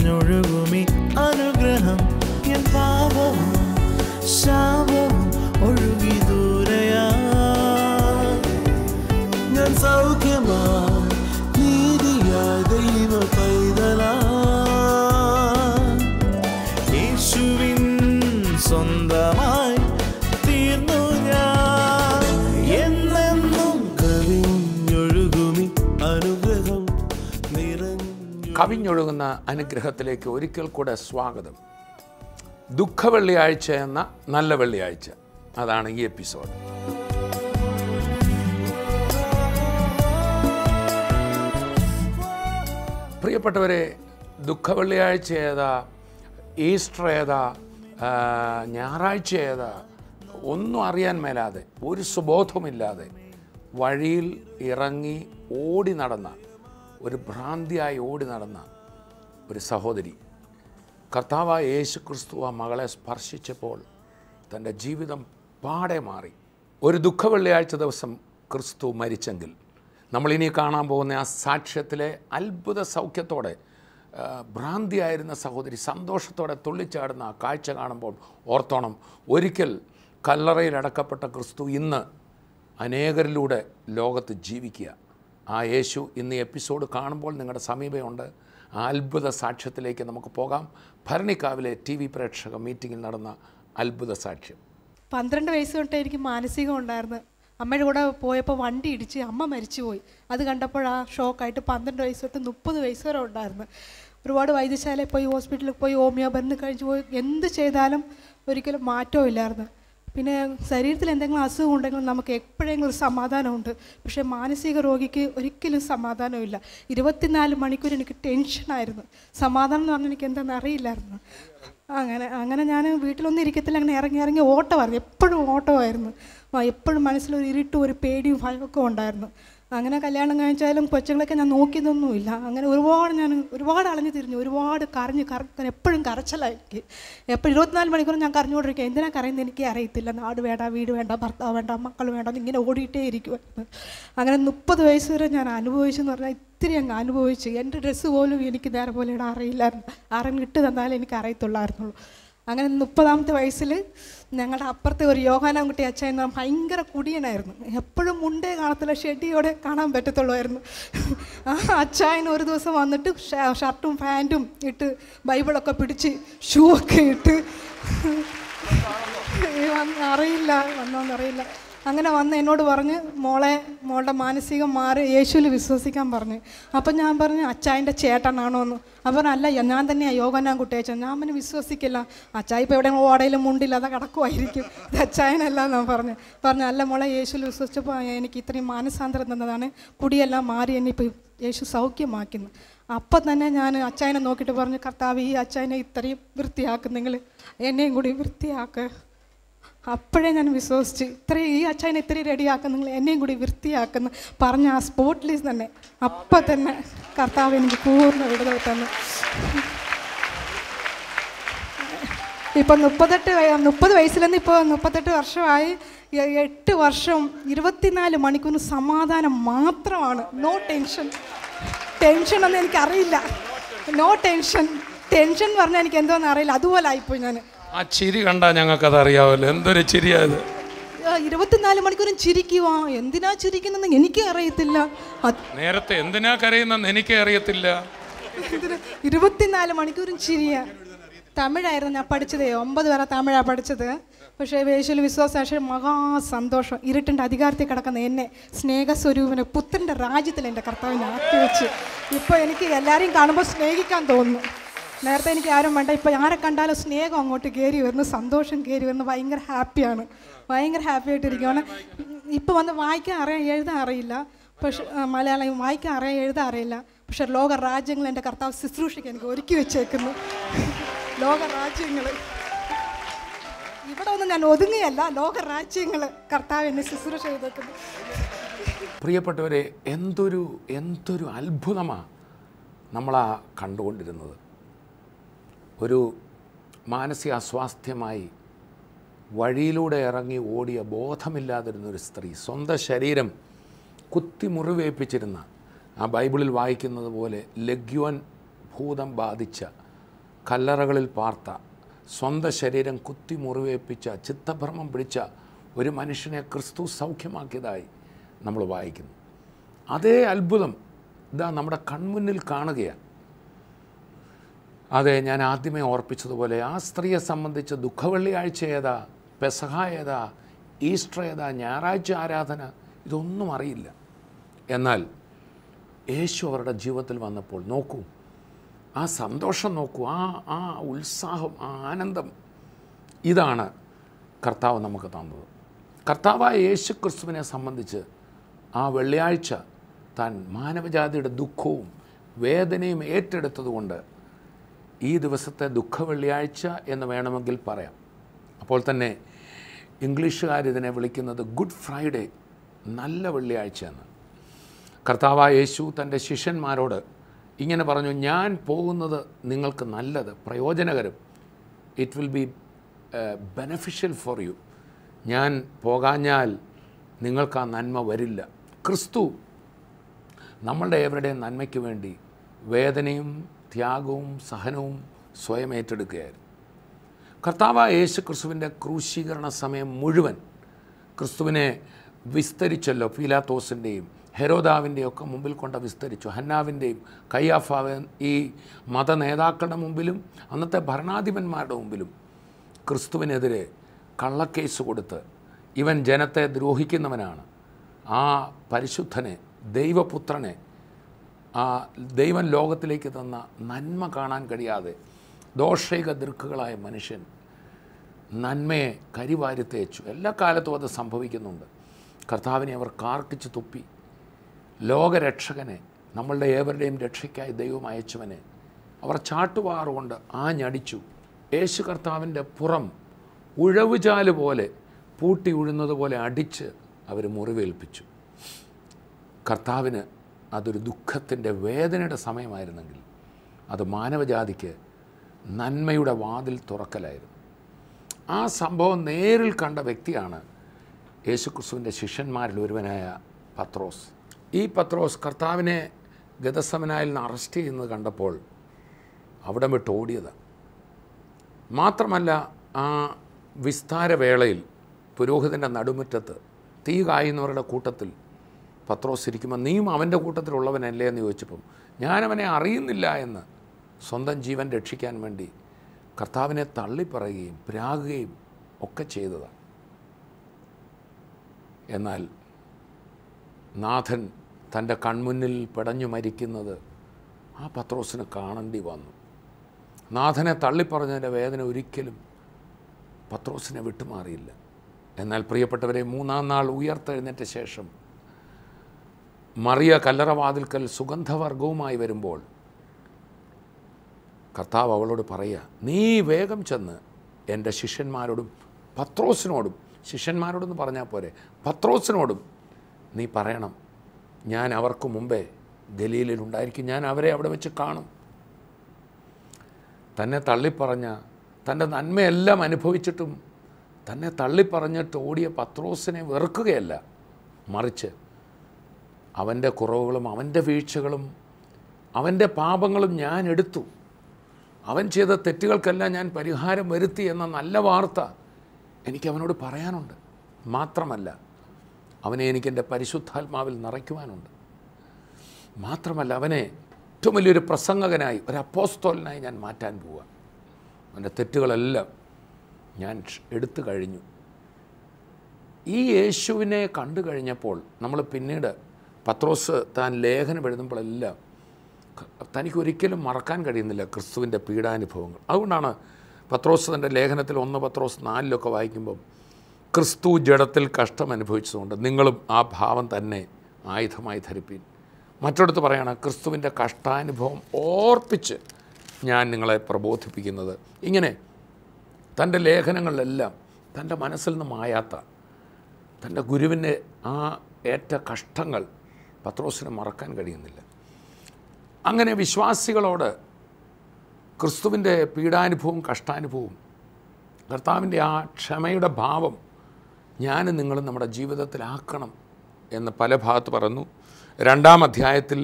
കവിഞ്ഞൊഴുകുമി അനുഗ്രഹം എൻ പാപവും ശാപവും ഒഴുകി ദൂരയാ ഞാൻ സൗഖ്യമാ നീതിയാ ദൈവ പൈതലാ യേശുവിൻ സ്വന്തമായി തീർന്നു ഞാൻ എന്നെന്നും കവിഞ്ഞൊഴുകുമി അനുഗ്രഹം കവിഞ്ഞൊഴുകുന്ന അനുഗ്രഹത്തിലേക്ക് ഒരിക്കൽ കൂടെ സ്വാഗതം. ദുഃഖവെള്ളിയാഴ്ച എന്ന നല്ല വെള്ളിയാഴ്ച, അതാണ് ഈ എപ്പിസോഡ്. പ്രിയപ്പെട്ടവരെ, ദുഃഖവെള്ളിയാഴ്ച ഏതാ, ഈസ്റ്റർ ഏതാ, ഞായറാഴ്ച ഏതാ ഒന്നും അറിയാൻ മേലാതെ, ഒരു സുബോധമില്ലാതെ വഴിയിൽ ഇറങ്ങി ഓടി നടന്ന ഒരു ഭ്രാന്തിയായി ഓടി നടന്ന ഒരു സഹോദരി, കർത്താവായ യേശു ക്രിസ്തു ആ മകളെ സ്പർശിച്ചപ്പോൾ തൻ്റെ ജീവിതം പാടെ മാറി. ഒരു ദുഃഖവെള്ളിയാഴ്ച ദിവസം ക്രിസ്തു മരിച്ചെങ്കിൽ നമ്മളിനി കാണാൻ പോകുന്ന ആ സാക്ഷ്യത്തിലെ അത്ഭുത സൗഖ്യത്തോടെ ഭ്രാന്തിയായിരുന്ന സഹോദരി സന്തോഷത്തോടെ തുള്ളിച്ചാടുന്ന ആ കാഴ്ച കാണുമ്പോൾ ഓർത്തോണം, ഒരിക്കൽ കല്ലറയിൽ അടക്കപ്പെട്ട ക്രിസ്തു ഇന്ന് അനേകരിലൂടെ ലോകത്ത് ജീവിക്കുക. ആ യേശു ഇന്ന് എപ്പിസോഡ് കാണുമ്പോൾ നിങ്ങളുടെ സമീപമുണ്ട്. ആ അത്ഭുത സാക്ഷ്യത്തിലേക്ക് നമുക്ക് പോകാം. ഭരണിക്കാവിലെ TV പ്രേക്ഷക മീറ്റിങ്ങിൽ നടന്ന അത്ഭുത സാക്ഷ്യം. 12 വയസ്സ് തൊട്ട് എനിക്ക് മാനസികം ഉണ്ടായിരുന്നു. അമ്മയുടെ കൂടെ പോയപ്പോൾ വണ്ടി ഇടിച്ച് അമ്മ മരിച്ചുപോയി. അത് കണ്ടപ്പോൾ ആ ഷോക്കായിട്ട് 12 വയസ്സ് തൊട്ട് 30 വയസ്സ് വരെ ഉണ്ടായിരുന്നു. ഒരുപാട് വൈദ്യശാലയിൽ പോയി, ഹോസ്പിറ്റലിൽ പോയി, ഹോമിയോ മരുന്ന് കഴിച്ച് പോയി, എന്ത് ചെയ്താലും ഒരിക്കലും മാറ്റവും ഇല്ലായിരുന്നു. പിന്നെ ശരീരത്തിൽ എന്തെങ്കിലും അസുഖം ഉണ്ടെങ്കിലും നമുക്ക് എപ്പോഴെങ്കിലും ഒരു സമാധാനമുണ്ട്. പക്ഷേ മാനസിക രോഗിക്ക് ഒരിക്കലും സമാധാനമില്ല. 24 മണിക്കൂർ എനിക്ക് ടെൻഷനായിരുന്നു. സമാധാനം എന്ന് പറഞ്ഞാൽ എനിക്ക് എന്താണെന്ന് അറിയില്ലായിരുന്നു. അങ്ങനെ ഞാൻ വീട്ടിലൊന്നും ഇരിക്കത്തില്ല, അങ്ങനെ ഇറങ്ങി ഓട്ടമായിരുന്നു. എപ്പോഴും ഓട്ടമായിരുന്നു. എപ്പോഴും മനസ്സിലൊരു ഇരുട്ടും ഒരു പേടിയും ഭയമൊക്കെ ഉണ്ടായിരുന്നു. അങ്ങനെ കല്യാണം കഴിച്ചാലും കൊച്ചുങ്ങളൊക്കെ ഞാൻ നോക്കിയതൊന്നുമില്ല. അങ്ങനെ ഒരുപാട് അളഞ്ഞു തിരിഞ്ഞു, ഒരുപാട് കരഞ്ഞ് എപ്പോഴും കരച്ചിലായിരിക്കും. എപ്പോഴും 24 മണിക്കൂർ ഞാൻ കരഞ്ഞുകൊണ്ടിരിക്കുക. എന്തിനാ കരയുന്നത് എനിക്ക് അറിയത്തില്ല. നാട് വേണ്ട, വീട് വേണ്ട, ഭർത്താവ് വേണ്ട, മക്കൾ വേണ്ട, ഇങ്ങനെ ഓടിയിട്ടേ ഇരിക്കുമായിരുന്നു. അങ്ങനെ 30 വയസ്സ് വരെ ഞാൻ അനുഭവിച്ചെന്ന് പറഞ്ഞാൽ ഇത്തിരി അങ്ങ് അനുഭവിച്ചു. എൻ്റെ ഡ്രസ്സ് പോലും എനിക്ക് നേരെ പോലെ ഇടാൻ അറിയില്ലായിരുന്നു. ആരെങ്കിലും ഇട്ട് തന്നാലും എനിക്ക് അറിയത്തുള്ളായിരുന്നുള്ളൂ. അങ്ങനെ 30ാമത്തെ വയസ്സിൽ ഞങ്ങളുടെ അപ്പുറത്തെ ഒരു യോഹാനാൻകുട്ടി അച്ഛൻ എന്ന് പറഞ്ഞാൽ ഭയങ്കര കുടിയനായിരുന്നു. എപ്പോഴും മുണ്ടേ കാണത്തില്ല, ഷെഡിയോടെ കാണാൻ പറ്റത്തുള്ളായിരുന്നു. ആ അച്ചായൻ ഒരു ദിവസം വന്നിട്ട് ഷർട്ടും പാൻറ്റും ഇട്ട് ബൈബിളൊക്കെ പിടിച്ച് ഷൂ ഒക്കെ ഇട്ട് വന്നോന്നറിയില്ല. അങ്ങനെ വന്ന് എന്നോട് പറഞ്ഞ് മോളുടെ മാനസികം മാറി യേശുവിൽ വിശ്വസിക്കാൻ പറഞ്ഞു. അപ്പം ഞാൻ പറഞ്ഞു, അച്ചായൻ്റെ ചേട്ടനാണോ എന്ന്. അപ്പം അല്ല, ഞാൻ തന്നെയാണ് യോഹന്നാൻകുട്ടി അച്ഛൻ. ഞാൻ പിന്നെ വിശ്വസിക്കില്ല, അച്ചായ ഇപ്പോൾ എവിടെ ഓടയിലും മുണ്ടില്ലാതെ കിടക്കുമായിരിക്കും, ഇത് അച്ചായനല്ല ഞാൻ പറഞ്ഞു. അല്ല മോളെ, യേശുവിൽ വിശ്വസിച്ചപ്പോൾ എനിക്ക് ഇത്രയും മാനസാന്തരം തന്നതാണ്, കുടിയെല്ലാം മാറി എന്നെ ഇപ്പോൾ യേശു സൗഖ്യമാക്കുന്നു. അപ്പം തന്നെ ഞാൻ അച്ചായനെ നോക്കിയിട്ട് പറഞ്ഞു, കർത്താവ് ഈ അച്ചായനെ ഇത്രയും വൃത്തിയാക്കും, നിങ്ങൾ എന്നെയും കൂടി വൃത്തിയാക്കുക. അപ്പോഴേ ഞാൻ വിശ്വസിച്ച്, ഈ അച്ചായനെ ഇത്രയും റെഡിയാക്കുന്ന, നിങ്ങൾ എന്നെയും കൂടി വൃത്തിയാക്കുന്ന പറഞ്ഞ ആ സ്പോട്ടിൽ തന്നെ അപ്പം തന്നെ കർത്താവ് എനിക്ക് പൂർണ്ണ വിടുതൽ തന്നു. ഇപ്പം 30 വയസ്സിൽ നിന്ന് ഇപ്പോൾ 38 വർഷമായി. 8 വർഷം 24 മണിക്കൂർ സമാധാനം മാത്രമാണ്. നോ ടെൻഷൻ ഒന്നും എനിക്കറിയില്ല. നോ ടെൻഷൻ എന്ന് പറഞ്ഞാൽ എനിക്ക് എന്തോന്ന് അറിയില്ല, അതുപോലെ ആയിപ്പോയി ഞാൻ. ആ ചിരി കണ്ടാൽ ഞങ്ങൾക്കത് അറിയാമല്ലോ, എന്തൊരു ചിരിയായത്. 24 മണിക്കൂറും ചിരിക്കുവാ. എന്തിനാ ചിരിക്കുന്നെന്ന് എനിക്ക് അറിയത്തില്ല. നേരത്തെ എന്തിനാ കരയുന്നെന്ന് എനിക്ക് അറിയത്തില്ല. 24 മണിക്കൂറും ചിരിയാ. തമിഴായിരുന്നു ഞാൻ പഠിച്ചത്, 9 വരെ തമിഴാണ് പഠിച്ചത്. പക്ഷേ യേശുവിൽ വിശ്വാസം മഹാസന്തോഷം. ഇരുട്ടിൻ്റെ അധികാരത്തിൽ കിടക്കുന്ന എന്നെ സ്നേഹസ്വരൂപനെ പുത്രൻ്റെ രാജ്യത്തിൽ എൻ്റെ കർത്താവിനെ ആക്കി വെച്ച് ഇപ്പോൾ എനിക്ക് എല്ലാവരെയും കാണുമ്പോൾ സ്നേഹിക്കാൻ തോന്നുന്നു. നേരത്തെ എനിക്ക് ആരും വേണ്ട, ഇപ്പോൾ ആരെ കണ്ടാലും സ്നേഹം അങ്ങോട്ട് കയറി വരുന്നു, സന്തോഷം കയറി വരുന്നു. ഭയങ്കര ഹാപ്പിയാണ്, ഭയങ്കര ഹാപ്പി ആയിട്ടിരിക്കുകയാണ്. ഇപ്പോൾ വന്ന് വായിക്കാൻ അറിയാം, എഴുതാൻ അറിയില്ല. പക്ഷെ മലയാളം വായിക്കാൻ അറിയാം, എഴുതാൻ അറിയില്ല. പക്ഷെ ലോക രാജ്യങ്ങൾ എൻ്റെ കർത്താവ് ശുശ്രൂഷയ്ക്ക് എനിക്ക് ഒരുക്കി വെച്ചേക്കുന്നു. ലോക രാജ്യങ്ങൾ ഇവിടെ ഒന്നും ഞാൻ ഒതുങ്ങിയല്ല, ലോക രാജ്യങ്ങൾ കർത്താവ് എന്നെ ശുശ്രൂഷ ചെയ്തേക്കുന്നു. പ്രിയപ്പെട്ടവരെ, എന്തൊരു അത്ഭുതമാണ് നമ്മളാ കണ്ടുകൊണ്ടിരുന്നത്. ഒരു മാനസിക അസ്വാസ്ഥ്യമായി വഴിയിലൂടെ ഇറങ്ങി ഓടിയ ബോധമില്ലാതിരുന്നൊരു സ്ത്രീ, സ്വന്തം ശരീരം കുത്തി മുറിവേൽപ്പിച്ചിരുന്ന, ആ ബൈബിളിൽ വായിക്കുന്നത് പോലെ ലഗ്യോൻ ഭൂതം ബാധിച്ച കല്ലറകളിൽ പാർത്ത, സ്വന്തം ശരീരം കുത്തി മുറിവേൽപ്പിച്ച, ചിത്തഭ്രമം പിടിച്ച ഒരു മനുഷ്യനെ ക്രിസ്തു സൗഖ്യമാക്കിയതായി നമ്മൾ വായിക്കുന്നു. അതേ അത്ഭുതം ഇതാ നമ്മുടെ കൺമുന്നിൽ കാണുകയാണ്. അതെ, ഞാൻ ആദ്യമേ ഓർപ്പിച്ചതുപോലെ ആ സ്ത്രീയെ സംബന്ധിച്ച് ദുഃഖവെള്ളിയാഴ്ച ഏതാ, പെസഹ ഏതാ, ഈസ്റ്റർ ഏതാ, ഞായറാഴ്ച ആരാധന, ഇതൊന്നും അറിയില്ല. എന്നാൽ യേശു അവരുടെ ജീവിതത്തിൽ വന്നപ്പോൾ നോക്കൂ, ആ സന്തോഷം നോക്കൂ, ആ ഉത്സാഹം, ആ ആനന്ദം, ഇതാണ് കർത്താവ് നമുക്ക് തന്നത്. കർത്താവായ യേശു ക്രിസ്തുവിനെ സംബന്ധിച്ച് ആ വെള്ളിയാഴ്ച താൻ മാനവജാതിയുടെ ദുഃഖവും വേദനയും ഏറ്റെടുത്തതുകൊണ്ട് ഈ ദിവസത്തെ ദുഃഖ വെള്ളിയാഴ്ച എന്ന് വേണമെങ്കിൽ പറയാം. അപ്പോൾ തന്നെ ഇംഗ്ലീഷുകാരിതിനെ വിളിക്കുന്നത് ഗുഡ് ഫ്രൈഡേ, നല്ല വെള്ളിയാഴ്ച എന്ന്. കർത്താവായ യേശു തൻ്റെ ശിഷ്യന്മാരോട് ഇങ്ങനെ പറഞ്ഞു, ഞാൻ പോകുന്നത് നിങ്ങൾക്ക് നല്ലത്, പ്രയോജനകരം, it will be beneficial for you. ഞാൻ പോകാഞ്ഞാൽ നിങ്ങൾക്ക് ആ നന്മ വരില്ല. ക്രിസ്തു നമ്മളുടെ ഏവരുടെയും നന്മയ്ക്ക് വേണ്ടി വേദനയും ത്യാഗവും സഹനവും സ്വയം ഏറ്റെടുക്കുകയായിരുന്നു. കർത്താവായ യേശു ക്രിസ്തുവിൻ്റെ ക്രൂശീകരണ സമയം മുഴുവൻ ക്രിസ്തുവിനെ വിസ്തരിച്ചല്ലോ. പീലാത്തോസിൻ്റെയും ഹെരോദാവിൻ്റെയും ഒക്കെ മുമ്പിൽ കൊണ്ട് വിസ്തരിച്ചു. ഹന്നാവിൻ്റെയും കയ്യാഫാവ്, ഈ മത നേതാക്കളുടെ മുമ്പിലും അന്നത്തെ ഭരണാധിപന്മാരുടെ മുമ്പിലും ക്രിസ്തുവിനെതിരെ കള്ളക്കേസ് കൊടുത്ത് ഇവൻ ജനത്തെ ദ്രോഹിക്കുന്നവനാണ്, ആ പരിശുദ്ധനെ, ദൈവപുത്രനെ, ആ ദൈവം ലോകത്തിലേക്ക് തന്ന നന്മ കാണാൻ കഴിയാതെ ദോഷൈക ദൃക്കുകളായ മനുഷ്യൻ നന്മയെ കരിവാരി തേച്ചു. എല്ലാ കാലത്തും അത് സംഭവിക്കുന്നുണ്ട്. കർത്താവിനെ അവർ കാർക്കിച്ച് തുപ്പി. ലോകരക്ഷകനെ, നമ്മളുടെ ഏവരുടെയും രക്ഷയ്ക്കായി ദൈവം അയച്ചവനെ അവർ ചാട്ടുവാറുകൊണ്ട് ആഞ്ഞടിച്ചു. യേശു കർത്താവിൻ്റെ പുറം ഉഴവുചാല് പോലെ പൂട്ടി ഉഴുന്നത് പോലെ അടിച്ച് അവർ മുറിവേൽപ്പിച്ചു. കർത്താവിന് അതൊരു ദുഃഖത്തിൻ്റെ വേദനയുടെ സമയമായിരുന്നെങ്കിൽ അത് മാനവജാതിക്ക് നന്മയുടെ വാതിൽ തുറക്കലായിരുന്നു. ആ സംഭവം നേരിൽ കണ്ട വ്യക്തിയാണ് യേശുക്രിസ്തുവിൻ്റെ ശിഷ്യന്മാരിൽ ഒരുവനായ പത്രോസ്. ഈ പത്രോസ് കർത്താവിനെ ഗദസമനായിൽ നിന്ന് അറസ്റ്റ് ചെയ്യുന്നത് കണ്ടപ്പോൾ അവിടെ വിട്ട് ഓടിയത്. മാത്രമല്ല, ആ വിസ്താരവേളയിൽ പുരോഹിതൻ്റെ നടുമുറ്റത്ത് തീ കായുന്നവരുടെ കൂട്ടത്തിൽ പത്രോസ് ഇരിക്കുമ്പോൾ നീയും അവൻ്റെ കൂട്ടത്തിലുള്ളവനല്ലേ എന്ന് ചോദിച്ചപ്പം ഞാനവനെ അറിയുന്നില്ല എന്ന് സ്വന്തം ജീവൻ രക്ഷിക്കാൻ വേണ്ടി കർത്താവിനെ തള്ളിപ്പറയുകയും പ്രാകുകയും ഒക്കെ ചെയ്തതാണ്. എന്നാൽ നാഥൻ തൻ്റെ കൺമുന്നിൽ പിടഞ്ഞു മരിക്കുന്നത് ആ പത്രോസിന് കാണേണ്ടി വന്നു. നാഥനെ തള്ളിപ്പറഞ്ഞതിൻ്റെ വേദന ഒരിക്കലും പത്രോസിനെ വിട്ടുമാറിയില്ല. എന്നാൽ പ്രിയപ്പെട്ടവരെ, 3-ാം നാൾ ഉയർത്തെഴുന്നേറ്റ ശേഷം മറിയ കല്ലറവാതിൽക്കൽ സുഗന്ധവർഗവുമായി വരുമ്പോൾ കർത്താവ് അവളോട് പറയുക, നീ വേഗം ചെന്ന് എൻ്റെ ശിഷ്യന്മാരോടും പത്രോസിനോടും, ശിഷ്യന്മാരോടെന്ന് പറഞ്ഞാൽ പോരെ, പത്രോസിനോടും നീ പറയണം, ഞാൻ അവർക്ക് മുമ്പേ ഗലീലയിലുണ്ടായിരിക്കും, ഞാൻ അവരെ അവിടെ വെച്ച് കാണും. തന്നെ തള്ളിപ്പറഞ്ഞ, തൻ്റെ നന്മയെല്ലാം അനുഭവിച്ചിട്ടും തന്നെ തള്ളിപ്പറഞ്ഞിട്ട് ഓടിയ പത്രോസിനെ വെറുക്കുകയല്ല, മറിച്ച് അവൻ്റെ കുറവുകളും അവൻ്റെ വീഴ്ചകളും അവൻ്റെ പാപങ്ങളും ഞാൻ എടുത്തു, അവൻ ചെയ്ത തെറ്റുകൾക്കെല്ലാം ഞാൻ പരിഹാരം വരുത്തി എന്ന നല്ല വാർത്ത എനിക്കവനോട് പറയാനുണ്ട്. മാത്രമല്ല, അവനെ എനിക്കെൻ്റെ പരിശുദ്ധാത്മാവിൽ നിറയ്ക്കുവാനുണ്ട്. മാത്രമല്ല, അവനെ ഏറ്റവും വലിയൊരു പ്രസംഗകനായി, ഒരു അപ്പോസ്തോലനായി ഞാൻ മാറ്റാൻ പോവുക. അവൻ്റെ തെറ്റുകളെല്ലാം ഞാൻ എടുത്തു കഴിഞ്ഞു. ഈ യേശുവിനെ കണ്ടു കഴിഞ്ഞപ്പോൾ നമ്മൾ പിന്നീട് പത്രോസ് താൻ ലേഖനം എഴുതുമ്പോഴെല്ലാം തനിക്കൊരിക്കലും മറക്കാൻ കഴിയുന്നില്ല ക്രിസ്തുവിൻ്റെ പീഡാനുഭവങ്ങൾ. അതുകൊണ്ടാണ് പത്രോസ് തൻ്റെ ലേഖനത്തിൽ 1 പത്രോസ് 4 വായിക്കുമ്പം ക്രിസ്തു ജഡത്തിൽ കഷ്ടം അനുഭവിച്ചതുകൊണ്ട് നിങ്ങളും ആ ഭാവം തന്നെ ആയുധമായി ധരിപ്പീൻ. മറ്റൊരിടത്ത് പറയണം, ക്രിസ്തുവിൻ്റെ കഷ്ടാനുഭവം ഓർപ്പിച്ച് ഞാൻ നിങ്ങളെ പ്രബോധിപ്പിക്കുന്നത്. ഇങ്ങനെ തൻ്റെ ലേഖനങ്ങളിലെല്ലാം തൻ്റെ മനസ്സിൽ നിന്ന് മായാത്ത തൻ്റെ ഗുരുവിൻ്റെ ആ ഏറ്റ കഷ്ടങ്ങൾ പത്രോസിന് മറക്കാൻ കഴിയുന്നില്ല. അങ്ങനെ വിശ്വാസികളോട് ക്രിസ്തുവിൻ്റെ പീഡാനുഭവവും കഷ്ടാനുഭവവും കർത്താവിൻ്റെ ആ ക്ഷമയുടെ ഭാവം ഞാനും നിങ്ങളും നമ്മുടെ ജീവിതത്തിലാക്കണം എന്ന് പല ഭാഗത്ത് പറഞ്ഞു. 2-ാം അധ്യായത്തിൽ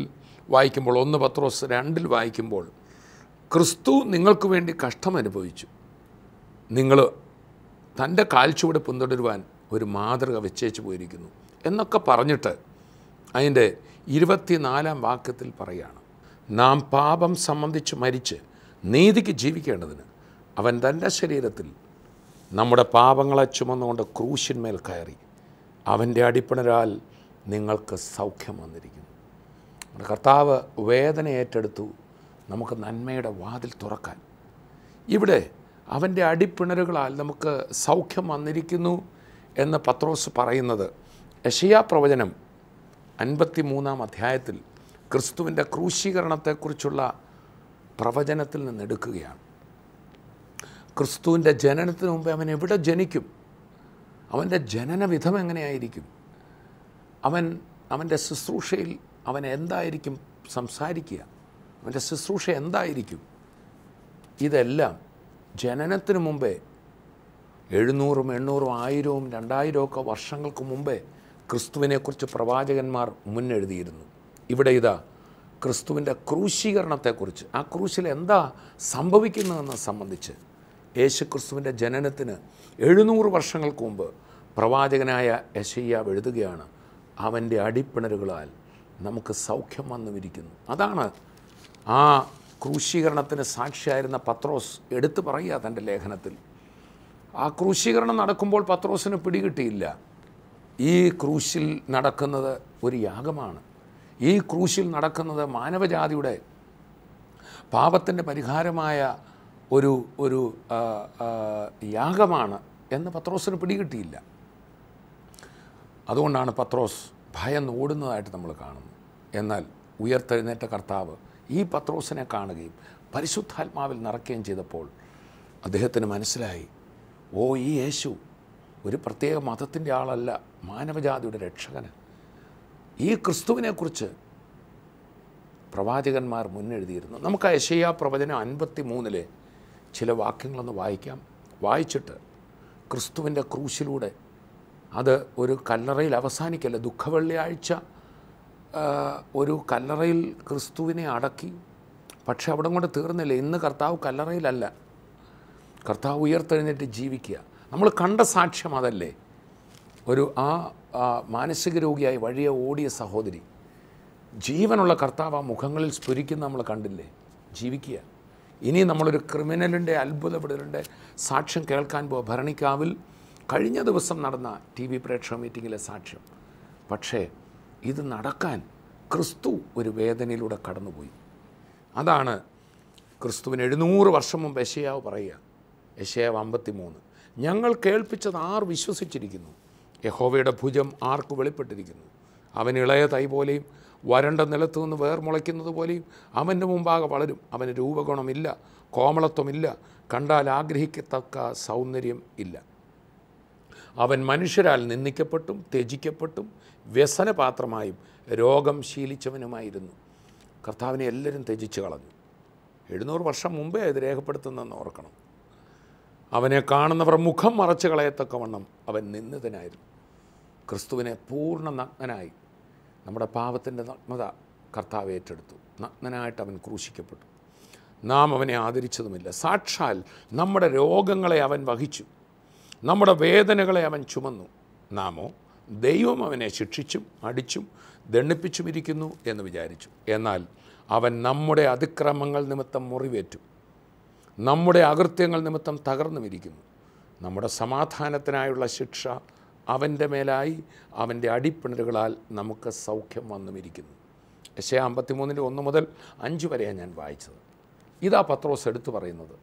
വായിക്കുമ്പോൾ, 1 പത്രോസ് 2 വായിക്കുമ്പോൾ ക്രിസ്തു നിങ്ങൾക്ക് വേണ്ടി കഷ്ടമനുഭവിച്ചു, നിങ്ങൾ തൻ്റെ കാൽച്ചുവട് പിന്തുടരുവാൻ ഒരു മാതൃക വെച്ചേച്ച് പോയിരിക്കുന്നു എന്നൊക്കെ പറഞ്ഞിട്ട് അതിൻ്റെ 24-ാം വാക്യത്തിൽ പറയുകയാണ്, നാം പാപം സംബന്ധിച്ച് മരിച്ച് നീതിക്ക് ജീവിക്കേണ്ടതിന് അവൻ തൻ്റെ ശരീരത്തിൽ നമ്മുടെ പാപങ്ങളെ ചുമന്നുകൊണ്ട് ക്രൂശിന്മേൽ കയറി അവൻ്റെ അടിപ്പിണരാൽ നിങ്ങൾക്ക് സൗഖ്യം വന്നിരിക്കുന്നു. നമ്മുടെ കർത്താവ് വേദന ഏറ്റെടുത്തു നമുക്ക് നന്മയുടെ വാതിൽ തുറക്കാൻ. ഇവിടെ അവൻ്റെ അടിപ്പിണരുകളാൽ നമുക്ക് സൗഖ്യം വന്നിരിക്കുന്നു എന്ന് പത്രോസ് പറയുന്നത് യെശയ്യാ പ്രവചനം 53-ാം അധ്യായത്തിൽ ക്രിസ്തുവിൻ്റെ ക്രൂശീകരണത്തെക്കുറിച്ചുള്ള പ്രവചനത്തിൽ നിന്ന് എടുക്കുകയാണ്. ക്രിസ്തുവിൻ്റെ ജനനത്തിന് മുമ്പേ അവൻ എവിടെ ജനിക്കും, അവൻ്റെ ജനനവിധം എങ്ങനെയായിരിക്കും, അവൻ്റെ ശുശ്രൂഷയിൽ അവൻ എന്തായിരിക്കും സംസാരിക്കുക, അവൻ്റെ ശുശ്രൂഷ എന്തായിരിക്കും, ഇതെല്ലാം ജനനത്തിന് മുമ്പേ 700, 800, 1000, 2000 ഒക്കെ വർഷങ്ങൾക്ക് മുമ്പേ ക്രിസ്തുവിനെക്കുറിച്ച് പ്രവാചകന്മാർ മുന്നെഴുതിയിരുന്നു. ഇവിടെ ഇതാ ക്രിസ്തുവിൻ്റെ ക്രൂശീകരണത്തെക്കുറിച്ച്, ആ ക്രൂശിൽ എന്താ സംഭവിക്കുന്നതെന്ന് സംബന്ധിച്ച് യേശു ക്രിസ്തുവിൻ്റെ ജനനത്തിന് 700 വർഷങ്ങൾക്ക് മുമ്പ് പ്രവാചകനായ യെശയ്യാവ് എഴുതുകയാണ്, അവൻ്റെ അടിപ്പിണരുകളാൽ നമുക്ക് സൗഖ്യം വന്നുമിരിക്കുന്നു. അതാണ് ആ ക്രൂശീകരണത്തിന് സാക്ഷിയായിരുന്ന പത്രോസ് എടുത്തു പറയുക തൻ്റെ ലേഖനത്തിൽ. ആ ക്രൂശീകരണം നടക്കുമ്പോൾ പത്രോസിന് പിടികിട്ടിയില്ല, ഈ ക്രൂശിൽ നടക്കുന്നത് ഒരു യാഗമാണ്, ഈ ക്രൂശിൽ നടക്കുന്നത് മാനവജാതിയുടെ പാപത്തിൻ്റെ പരിഹാരമായ ഒരു യാഗമാണ് എന്ന് പത്രോസിന് പിടികിട്ടിയില്ല. അതുകൊണ്ടാണ് പത്രോസ് ഭയന്ന് ഓടുന്നതായിട്ട് നമ്മൾ കാണുന്നത്. എന്നാൽ ഉയർത്തെഴുന്നേറ്റ കർത്താവ് ഈ പത്രോസിനെ കാണുകയും പരിശുദ്ധാത്മാവിൽ നിറയ്ക്കുകയും ചെയ്തപ്പോൾ അദ്ദേഹത്തിന് മനസ്സിലായി, ഓ, ഈ യേശു ഒരു പ്രത്യേക മതത്തിൻ്റെ ആളല്ല, മാനവജാതിയുടെ രക്ഷകന്. ഈ ക്രിസ്തുവിനെക്കുറിച്ച് പ്രവാചകന്മാർ മുന്നെഴുതിയിരുന്നു. നമുക്ക് യെശയ്യാ പ്രവചനം 53-ലെ ചില വാക്യങ്ങളൊന്ന് വായിക്കാം. വായിച്ചിട്ട് ക്രിസ്തുവിൻ്റെ ക്രൂശിലൂടെ, അത് ഒരു കല്ലറയിൽ അവസാനിക്കല്ല, ദുഃഖവെള്ളിയാഴ്ച ഒരു കല്ലറയിൽ ക്രിസ്തുവിനെ അടക്കി. പക്ഷെ അവിടെ കൊണ്ട് തീർന്നില്ല. ഇന്ന് കർത്താവ് കല്ലറയിലല്ല, കർത്താവ് ഉയർത്തെഴുന്നേറ്റ് ജീവിക്കുക. നമ്മൾ കണ്ട സാക്ഷ്യം അതല്ലേ, ഒരു മാനസിക രോഗിയായി വഴിയെ ഓടിയ സഹോദരി, ജീവനുള്ള കർത്താവ് ആ മുഖങ്ങളിൽ സ്ഫുരിക്കുന്ന നമ്മൾ കണ്ടില്ലേ, ജീവിക്കുക. ഇനി നമ്മളൊരു ക്രിമിനലിൻ്റെ അത്ഭുതപ്പെടലിൻ്റെ സാക്ഷ്യം കേൾക്കാൻ പോകുക. ഭരണിക്കാവിൽ കഴിഞ്ഞ ദിവസം നടന്ന TV പ്രേക്ഷക മീറ്റിങ്ങിലെ സാക്ഷ്യം. പക്ഷേ ഇത് നടക്കാൻ ക്രിസ്തു ഒരു വേദനയിലൂടെ കടന്നുപോയി. അതാണ് ക്രിസ്തുവിന് 700 വർഷം മുമ്പ് യെശയ്യാവ് പറയുക. യെശയ്യാവ് 53, ഞങ്ങൾ കേൾപ്പിച്ചത് ആർ വിശ്വസിച്ചിരിക്കുന്നു, യഹോവയുടെ ഭുജം ആർക്ക് വെളിപ്പെട്ടിരിക്കുന്നു. അവൻ ഇളയ തൈ പോലെയും വരണ്ട നിലത്തു നിന്ന് വേർമുളയ്ക്കുന്നത് പോലെയും അവൻ്റെ മുമ്പാകെ വളരും. അവന് രൂപഗുണമില്ല, കോമളത്വമില്ല, കണ്ടാൽ ആഗ്രഹിക്കത്തക്ക സൗന്ദര്യം ഇല്ല. അവൻ മനുഷ്യരാൽ നിന്ദിക്കപ്പെട്ടും ത്യജിക്കപ്പെട്ടും വ്യസനപാത്രമായും രോഗം ശീലിച്ചവനുമായിരുന്നു. കർത്താവിനെ എല്ലാവരും ത്യജിച്ച് കളഞ്ഞു. 700 വർഷം മുമ്പേ ഇത് രേഖപ്പെടുത്തുന്നതെന്ന് ഓർക്കണം. അവനെ കാണുന്നവർ മുഖം മറച്ച് കളയത്തക്കവണ്ണം അവൻ നിന്ദിതനായിരുന്നു. ക്രിസ്തുവിനെ പൂർണ്ണ നഗ്നനായി, നമ്മുടെ പാപത്തിൻ്റെ നഗ്നത കർത്താവ് ഏറ്റെടുത്തു. നഗ്നനായിട്ട് അവൻ ക്രൂശിക്കപ്പെട്ടു. നാം അവനെ ആദരിച്ചതുമില്ല. സാക്ഷാൽ നമ്മുടെ രോഗങ്ങളെ അവൻ വഹിച്ചു, നമ്മുടെ വേദനകളെ അവൻ ചുമന്നു. നാമോ ദൈവം അവനെ ശിക്ഷിച്ചും അടിച്ചും ദണ്ഡിപ്പിച്ചുമിരിക്കുന്നു എന്ന് വിചാരിച്ചു. എന്നാൽ അവൻ നമ്മുടെ അതിക്രമങ്ങൾ നിമിത്തം മുറിവേറ്റു, നമ്മുടെ അകൃത്യങ്ങൾ നിമിത്തം തകർന്നുമിരിക്കുന്നു. നമ്മുടെ സമാധാനത്തിനായുള്ള ശിക്ഷ അവൻ്റെ മേലായി, അവൻ്റെ അടിപ്പിണരുകളാൽ നമുക്ക് സൗഖ്യം വന്നുമിരിക്കുന്നു. യെശയ്യാ 53-ന്റെ 1 മുതൽ 5 വരെയാണ് ഞാൻ വായിച്ചത്. ഇതാ പത്രോസ് എടുത്തു പറയുന്നത്.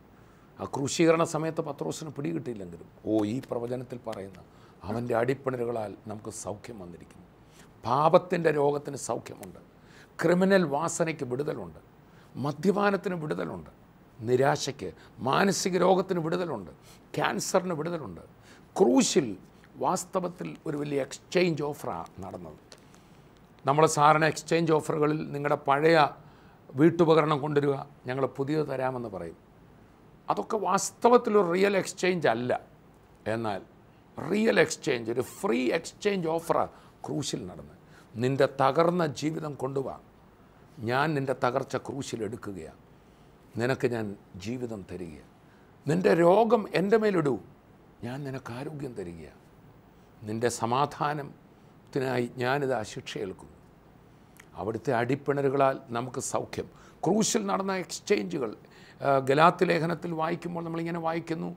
ആ ക്രൂശീകരണ സമയത്ത് പത്രോസിന് പിടികിട്ടിയില്ലെങ്കിലും, ഈ പ്രവചനത്തിൽ പറയുന്ന അവൻ്റെ അടിപ്പിണരുകളാൽ നമുക്ക് സൗഖ്യം വന്നിരിക്കുന്നു. പാപത്തിൻ്റെ രോഗത്തിന് സൗഖ്യമുണ്ട്, ക്രിമിനൽ വാസനയ്ക്ക് വിടുതലുണ്ട്, മദ്യപാനത്തിന് വിടുതലുണ്ട്, നിരാശയ്ക്ക്, മാനസിക രോഗത്തിന് വിടുതലുണ്ട്, ക്യാൻസറിന് വിടുതലുണ്ട്. ക്രൂശിൽ വാസ്തവത്തിൽ ഒരു വലിയ എക്സ്ചേഞ്ച് ഓഫറാണ് നടന്നത്. നമ്മൾ സാധാരണ എക്സ്ചേഞ്ച് ഓഫറുകളിൽ നിങ്ങളുടെ പഴയ വീട്ടുപകരണം കൊണ്ടുവരിക, ഞങ്ങൾ പുതിയത് തരാമെന്ന് പറയും. അതൊക്കെ വാസ്തവത്തിലൊരു റിയൽ എക്സ്ചേഞ്ച് അല്ല. എന്നാൽ റിയൽ എക്സ്ചേഞ്ച്, ഒരു ഫ്രീ എക്സ്ചേഞ്ച് ഓഫറാണ് ക്രൂശിൽ നടന്ന്. നിൻ്റെ തകർന്ന ജീവിതം കൊണ്ടുപോവാ, ഞാൻ നിൻ്റെ തകർച്ച ക്രൂശിൽ എടുക്കുകയാണ്. നിനക്ക് ഞാൻ ജീവിതം തരികയാണ്. നിൻ്റെ രോഗം എൻ്റെ മേലിടൂ, ഞാൻ നിനക്ക് ആരോഗ്യം തരികയാണ്. നിൻ്റെ സമാധാനത്തിനായി ഞാനിത് ശിക്ഷയേൽക്കുന്നു. അവിടുത്തെ അടിപ്പിണരുകളാൽ നമുക്ക് സൗഖ്യം. ക്രൂശിൽ നടന്ന എക്സ്ചേഞ്ചുകൾ ഗലാത്യ ലേഖനത്തിൽ വായിക്കുമ്പോൾ നമ്മളിങ്ങനെ വായിക്കുന്നു,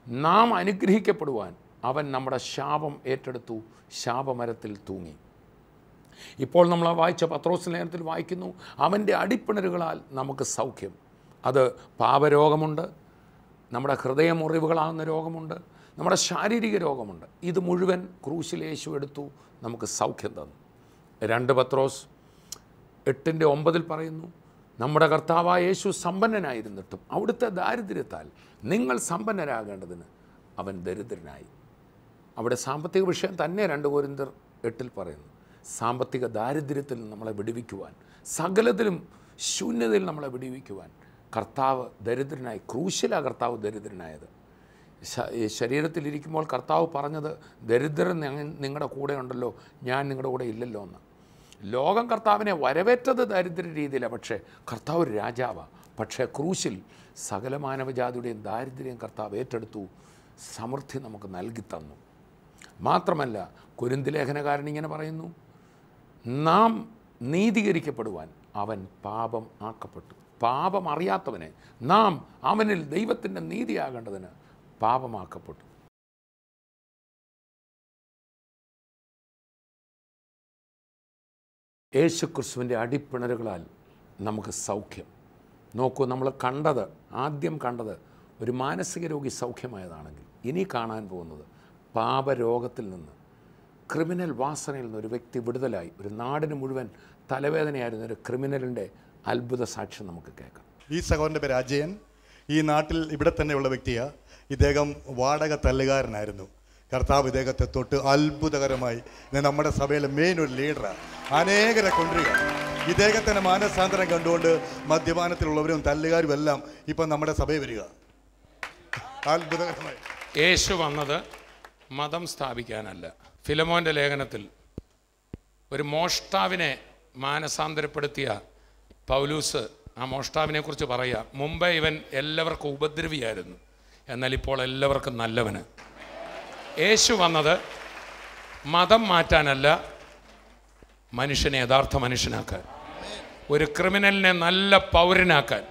നാം അനുഗ്രഹിക്കപ്പെടുവാൻ അവൻ നമ്മുടെ ശാപം ഏറ്റെടുത്തു, ശാപമരത്തിൽ തൂങ്ങി. ഇപ്പോൾ നമ്മൾ വായിച്ച പത്രോസ് ലേഖനത്തിൽ വായിക്കുന്നു, അവൻ്റെ അടിപ്പിണരുകളാൽ നമുക്ക് സൗഖ്യം. അത് പാപരോഗമുണ്ട്, നമ്മുടെ ഹൃദയമുറിവുകളാകുന്ന രോഗമുണ്ട്, നമ്മുടെ ശാരീരിക രോഗമുണ്ട്. ഇത് മുഴുവൻ ക്രൂശിൽ യേശു എടുത്തു, നമുക്ക് സൗഖ്യം തന്നു. 2 പത്രോസ് 8:9 പറയുന്നു, നമ്മുടെ കർത്താവായ യേശു സമ്പന്നനായിരുന്നിട്ടും അവിടുത്തെ ദാരിദ്ര്യത്താൽ നിങ്ങൾ സമ്പന്നരാകേണ്ടതിന് അവൻ ദരിദ്രനായി. അവിടെ സാമ്പത്തിക വിഷയം തന്നെ 2 കൊരിന്ത്യർ 8 പറയുന്നു. സാമ്പത്തിക ദാരിദ്ര്യത്തിൽ നമ്മളെ വിടുവിക്കുവാൻ, സകലത്തിലും ശൂന്യതയിൽ നമ്മളെ വിടുവിക്കുവാൻ കർത്താവ് ദരിദ്രനായി. ക്രൂശിലാണ് കർത്താവ് ദരിദ്രനായത്. ശരീരത്തിലിരിക്കുമ്പോൾ കർത്താവ് പറഞ്ഞത്, ദരിദ്രൻ നിങ്ങളുടെ കൂടെ ഉണ്ടല്ലോ, ഞാൻ നിങ്ങളുടെ കൂടെ ഇല്ലല്ലോ എന്ന്. ലോകം കർത്താവിനെ വരവേറ്റത് ദാരിദ്ര്യ രീതിയിലാണ്, പക്ഷേ കർത്താവ് ഒരു രാജാവാണ്. പക്ഷേ ക്രൂശിൽ സകല മാനവജാതിയുടെയും ദാരിദ്ര്യം കർത്താവ് ഏറ്റെടുത്തു, സമൃദ്ധി നമുക്ക് നൽകി തന്നു. മാത്രമല്ല കൊരിന്ത്യർ ലേഖനകാരൻ ഇങ്ങനെ പറയുന്നു, നാം നീതീകരിക്കപ്പെടുവാൻ അവൻ പാപം ആക്കപ്പെട്ടു. പാപം അറിയാത്തവനെ നാം അവനിൽ ദൈവത്തിൻ്റെ നീതിയാകേണ്ടതിന് പാപമാക്കപ്പെട്ടു. യേശുക്രിസ്തുവിൻ്റെ അടിപ്പിണരുകളാൽ നമുക്ക് സൗഖ്യം. നോക്കൂ, നമ്മൾ ആദ്യം കണ്ടത് ഒരു മാനസിക രോഗി സൗഖ്യമായതാണെങ്കിൽ, ഇനി കാണാൻ പോകുന്നത് പാപരോഗത്തിൽ നിന്ന്, ക്രിമിനൽ വാസനയിൽ നിന്ന് ഒരു വ്യക്തി വിടുതലായി. ഒരു നാടിന് മുഴുവൻ തലവേദനയായിരുന്ന ഒരു ക്രിമിനലിൻ്റെ അത്ഭുത സാക്ഷ്യം നമുക്ക് കേൾക്കാം. ഈ സഹോദരൻ്റെ പേര് അജയൻ. ഈ നാട്ടിൽ ഇവിടെ തന്നെയുള്ള വ്യക്തിയാണ്. ഇദ്ദേഹം വാടക തല്ലുകാരനായിരുന്നു. കർത്താവ് ഇദ്ദേഹത്തെ തൊട്ട് അത്ഭുതകരമായി നമ്മുടെ സഭയിലെ മെയിൻ ഒരു ലീഡറാണ്. അനേകരെ കൊണ്ടുവരിക. ഇദ്ദേഹത്തിൻ്റെ മാനസാന്തരം കണ്ടുകൊണ്ട് മദ്യപാനത്തിലുള്ളവരും തല്ലുകാരും എല്ലാം ഇപ്പം നമ്മുടെ സഭയിൽ വരിക. അത്ഭുതകരമായി. യേശു വന്നത് മതം സ്ഥാപിക്കാനല്ല. ഫിലമോൻ്റെ ലേഖനത്തിൽ ഒരു മോഷ്ടാവിനെ മാനസാന്തരപ്പെടുത്തിയ പൗലൂസ് ആ മോഷ്ടാവിനെക്കുറിച്ച് പറയുക, മുമ്പേ ഇവൻ എല്ലാവർക്കും ഉപദ്രവിയായിരുന്നു, എന്നാൽ ഇപ്പോൾ എല്ലാവർക്കും നല്ലവന്. യേശു വന്നത് മതം മാറ്റാനല്ല, മനുഷ്യനെ യഥാർത്ഥ മനുഷ്യനാക്കാൻ, ഒരു ക്രിമിനലിനെ നല്ല പൗരനാക്കാൻ.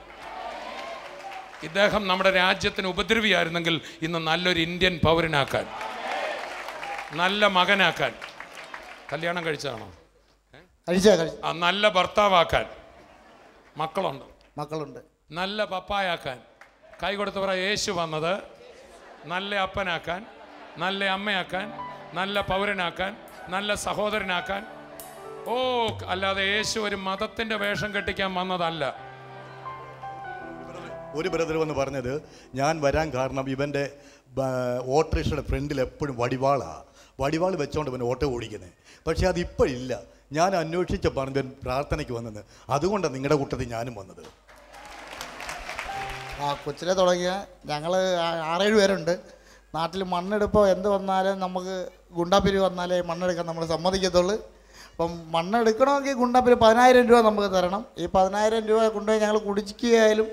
ഇദ്ദേഹം നമ്മുടെ രാജ്യത്തിന് ഉപദ്രവിയായിരുന്നെങ്കിൽ ഇന്ന് നല്ലൊരു ഇന്ത്യൻ പൗരനാക്കാൻ, നല്ല മകനാക്കാൻ. കല്യാണം കഴിച്ചതാണോ? നല്ല ഭർത്താവാക്കാൻ. മക്കളുണ്ട്. നല്ല പപ്പായാക്കാൻ. കൈ കൊടുത്ത് പറ, യേശു വന്നത് നല്ല അപ്പനാക്കാൻ, നല്ല അമ്മയാക്കാൻ, നല്ല പൗരനാക്കാൻ, നല്ല സഹോദരനാക്കാൻ. അല്ലാതെ യേശു ഒരു മതത്തിൻ്റെ വേഷം കെട്ടിക്കാൻ വന്നതല്ല. ഒരു ബ്രദർ വന്ന് പറഞ്ഞത്, ഞാൻ വരാൻ കാരണം ഇവൻ്റെ ഓട്ടോറിക്ഷയുടെ ഫ്രണ്ടിൽ എപ്പോഴും വടിവാൾ വെച്ചോണ്ട് ഇവൻ ഓട്ടോ ഓടിക്കുന്നത്. പക്ഷേ അതിപ്പോഴില്ല. ഞാൻ അന്വേഷിച്ച പറഞ്ഞവൻ പ്രാർത്ഥനയ്ക്ക് വന്നത്. അതുകൊണ്ടാണ് നിങ്ങളുടെ കൂട്ടത്തിൽ ഞാനും വന്നത്. കൊച്ചിലെ തുടങ്ങിയ ഞങ്ങൾ 6-7 പേരുണ്ട്. നാട്ടിൽ മണ്ണെടുപ്പോൾ എന്ത് വന്നാലും നമുക്ക് ഗുണ്ടാപ്പിരി വന്നാലേ മണ്ണെടുക്കാൻ നമ്മൾ സമ്മതിക്കത്തുള്ളൂ. അപ്പം മണ്ണെടുക്കണമെങ്കിൽ ഗുണ്ടാപ്പിരി 10,000 രൂപ നമുക്ക് തരണം. ഈ 10,000 രൂപ കൊണ്ടുപോയി ഞങ്ങൾ കുടിക്കുകയായാലും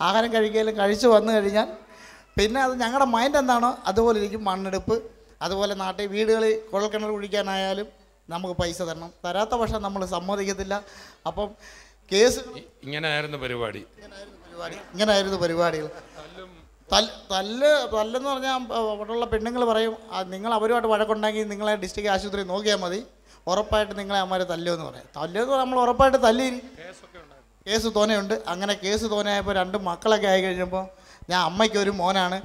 ആഹാരം കഴിക്കുകയാലും കഴിച്ച് വന്നു കഴിഞ്ഞാൽ പിന്നെ അത് ഞങ്ങളുടെ മൈൻഡ് എന്താണോ അതുപോലെ ഇരിക്കും. മണ്ണെടുപ്പ്, അതുപോലെ നാട്ടിൽ വീടുകളിൽ കുഴൽക്കിണർ കുഴിക്കാനായാലും നമുക്ക് പൈസ തരണം. തരാത്ത പക്ഷം നമ്മൾ സമ്മതിക്കത്തില്ല. അപ്പം കേസ് ഇങ്ങനെയായിരുന്നു പരിപാടികൾ. തല്ലെന്ന് പറഞ്ഞാൽ അവിടെയുള്ള പെണ്ണുങ്ങൾ പറയും, നിങ്ങൾ അവരുമായിട്ട് വഴക്കുണ്ടെങ്കിൽ നിങ്ങളെ ഡിസ്ട്രിക്ട് ആശുപത്രി നോക്കിയാൽ മതി, ഉറപ്പായിട്ട് നിങ്ങളെ അമ്മമാർ തല്ലുമെന്ന് പറയും. തല്ലുമെന്ന് നമ്മൾ ഉറപ്പായിട്ട് തല്ലി. കേസ് തോനെയുണ്ട്. അങ്ങനെ കേസ് തോനെയായപ്പോൾ 2 മക്കളൊക്കെ ആയി കഴിഞ്ഞപ്പോൾ ഞാൻ അമ്മയ്ക്കൊരു മോനാണ്,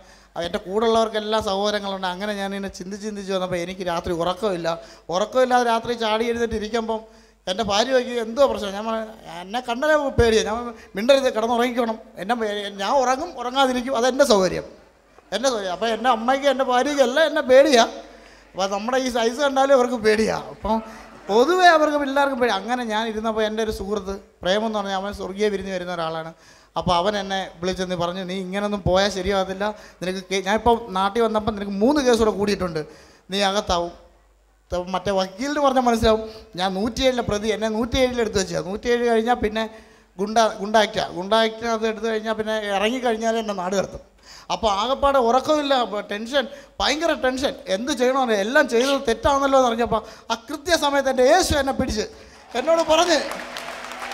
എൻ്റെ കൂടെയുള്ളവർക്കെല്ലാം സഹോദരങ്ങളുണ്ട്. അങ്ങനെ ഞാനിങ്ങനെ ചിന്തിച്ച് വന്നപ്പോൾ എനിക്ക് രാത്രി ഉറക്കമില്ലാതെ രാത്രി ചാടി എഴുന്നേറ്റ് ഇരിക്കുമ്പം എൻ്റെ ഭാര്യ വയ്ക്ക് എന്തോ പ്രശ്നം. എന്നെ കണ്ടേ പേടിയാണ്. ഞാൻ മിണ്ടരുത്, കിടന്നുറങ്ങിക്കണം. ഞാൻ ഉറങ്ങാതിരിക്കും. അതെൻ്റെ സൗകര്യം. അപ്പോൾ എൻ്റെ അമ്മയ്ക്ക് എൻ്റെ ഭാര്യയ്ക്ക് എല്ലാം എന്നെ പേടിയാണ്. അപ്പോൾ നമ്മുടെ ഈ സൈസ് കണ്ടാലും അവർക്ക് പേടിയാണ്. അപ്പം പൊതുവേ അവർക്ക് എല്ലാവർക്കും പേടി. അങ്ങനെ ഞാൻ ഇരുന്നപ്പോൾ എൻ്റെ ഒരു സുഹൃത്ത് പ്രേമം എന്ന് പറഞ്ഞാൽ അവൻ സ്വർഗീയ വിരിഞ്ഞ് വരുന്ന ഒരാളാണ്. അപ്പോൾ അവൻ എന്നെ വിളിച്ചെന്ന് പറഞ്ഞു, നീ ഇങ്ങനൊന്നും പോയാൽ ശരിയാകത്തില്ല, നിനക്ക് ഞാനിപ്പോൾ നാട്ടിൽ വന്നപ്പം നിനക്ക് 3 കേസ് കൂടെ കൂടിയിട്ടുണ്ട്, നീ അകത്താവും. മറ്റേ വക്കീലിന് പറഞ്ഞാൽ മനസ്സിലാവും. ഞാൻ 107 പ്രതി, എന്നെ 107 എടുത്ത് വെച്ചാൽ 107 കഴിഞ്ഞാൽ പിന്നെ ഗുണ്ടാക്റ്റിനകത്ത് എടുത്തു കഴിഞ്ഞാൽ പിന്നെ ഇറങ്ങിക്കഴിഞ്ഞാൽ എന്നെ നാട് കടത്തും. അപ്പോൾ ആകെപ്പാടെ ഉറക്കമില്ല, ടെൻഷൻ, ഭയങ്കര ടെൻഷൻ. എന്ത് ചെയ്യണമെന്ന് എല്ലാം ചെയ്തത് തെറ്റാണെന്നല്ലോ എന്ന് അറിഞ്ഞപ്പോൾ ആ കൃത്യസമയത്ത് എൻ്റെ യേശു എന്നെ പിടിച്ച് എന്നോട് പറഞ്ഞ്,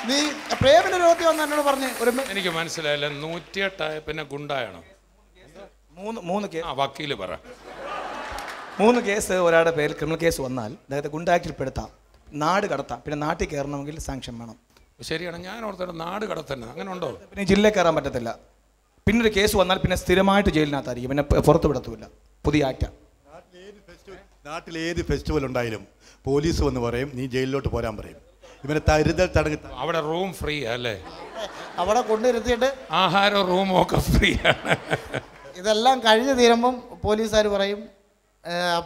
നീ പ്രേമിൻ്റെ രോഗത്തിൽ വന്ന് എന്നോട് പറഞ്ഞ് എനിക്ക് മനസ്സിലായില്ല. 108 പിന്നെ ഗുണ്ടായാണോ? മൂന്ന് കേസ് വക്കീല് പറ. 3 കേസ് ഒരാളുടെ പേരിൽ ക്രിമിനൽ കേസ് വന്നാൽ അദ്ദേഹത്തെ ഗുണ്ടാക്റ്റിൽ പെടുത്താം, നാട് കടത്താം. പിന്നെ നാട്ടിൽ കയറണമെങ്കിൽ സാങ്ഷൻ വേണം. ശരിയാണ്. ഞാൻ ഓർത്തിട്ട് നാട് കടത്തന്നെ അങ്ങനെ ഉണ്ടോ? പിന്നെ ജില്ലയിൽ കയറാൻ പറ്റത്തില്ല. പിന്നെ ഒരു കേസ് വന്നാൽ പിന്നെ സ്ഥിരമായിട്ട് ജയിലിനകത്തായിരിക്കും, പിന്നെ പുറത്ത് വിടത്തുമില്ല. പുതിയ ആക്റ്റാ. നാട്ടിൽ ഏത് ഫെസ്റ്റിവൽ ഉണ്ടായാലും പോലീസ് വന്ന് പറയും നീ ജയിലിലോട്ട് പോരാൻ പറയും. ഇവനെ തരുതൽ തടങ്ങി. അവിടെ റൂം ഫ്രീ അല്ലേ? അവിടെ കൊണ്ടുവരുത്തിയിട്ട് ആഹാരവും റൂമും ഒക്കെ ഫ്രീ ആണ്. ഇതെല്ലാം കഴിഞ്ഞ് തീരുമ്പം പോലീസുകാർ പറയും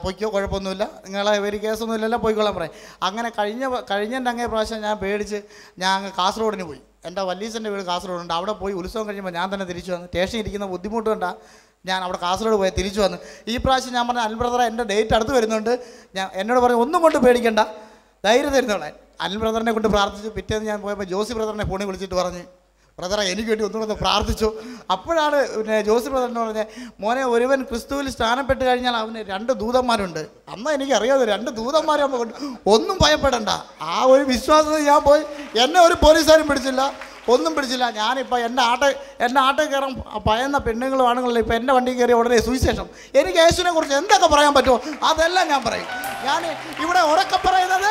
പൊയ്ക്കോ, കുഴപ്പമൊന്നുമില്ല, നിങ്ങളെ ഒരു കേസൊന്നും ഇല്ലല്ലോ, പോയിക്കൊള്ളാൻ പറയും. അങ്ങനെ കഴിഞ്ഞതിൻ്റെ അങ്ങേ പ്രാവശ്യം ഞാൻ പേടിച്ച് ഞാൻ അങ്ങ് കാസർഗോഡിന് പോയി. എൻ്റെ വല്ലീസൻ്റെ വീട് കാസർഗോഡുണ്ട്. അവിടെ പോയി ഉത്സവം കഴിയുമ്പോൾ ഞാൻ തന്നെ തിരിച്ചു വന്ന്. സ്റ്റേഷനിൽ ഇരിക്കുന്ന ബുദ്ധിമുട്ട് കൊണ്ടാണ് ഞാൻ അവിടെ കാസർഗോഡ് പോയി തിരിച്ചു വന്ന്. ഈ പ്രാവശ്യം ഞാൻ പറഞ്ഞ അനിൽ ബ്രദറെ എൻ്റെ ഡേറ്റ് അടുത്ത് വരുന്നുണ്ട്, എന്നോട് പറഞ്ഞു ഒന്നും കൊണ്ട് പേടിക്കണ്ട, ധൈര്യം തരുന്നോളെ. അനിൽ ബ്രദറിനെ കൊണ്ട് പ്രാർത്ഥിച്ചു. പിറ്റേന്ന് ഞാൻ പോയപ്പോൾ ജോസി ബ്രദറിനെ ഫോണിൽ വിളിച്ചിട്ട് പറഞ്ഞ്, ബ്രദറെ എനിക്ക് വേണ്ടി ഒന്നുകൂടെ പ്രാർത്ഥിച്ചു. അപ്പോഴാണ് പിന്നെ ജോസി ബ്രദറിന് പറഞ്ഞത്, മോനെ ഒരുവൻ ക്രിസ്തുവിൽ സ്ഥാനപ്പെട്ട് കഴിഞ്ഞാൽ അവന് 2 ദൂതന്മാരുണ്ട്. അന്ന് എനിക്കറിയാതെ 2 ദൂതന്മാരാകുമ്പോൾ ഒന്നും ഭയപ്പെടണ്ട. ആ ഒരു വിശ്വാസത്തിൽ ഞാൻ പോയി. എന്നെ ഒരു പോലീസുകാരും പിടിച്ചില്ല, ഒന്നും പിടിച്ചില്ല. ഞാനിപ്പോൾ എൻ്റെ ആട്ടേ കയറാൻ ഭയന്ന പെണ്ണുങ്ങളും ആണുങ്ങളും ഇപ്പോൾ എൻ്റെ വണ്ടി കയറിയ ഉടനെ സുവിശേഷം, എനിക്ക് യേശുവിനെ കുറിച്ച് എന്തൊക്കെ പറയാൻ പറ്റുമോ അതെല്ലാം ഞാൻ പറയും. ഞാൻ ഇവിടെ ഉറക്കെ പറയുന്നത്,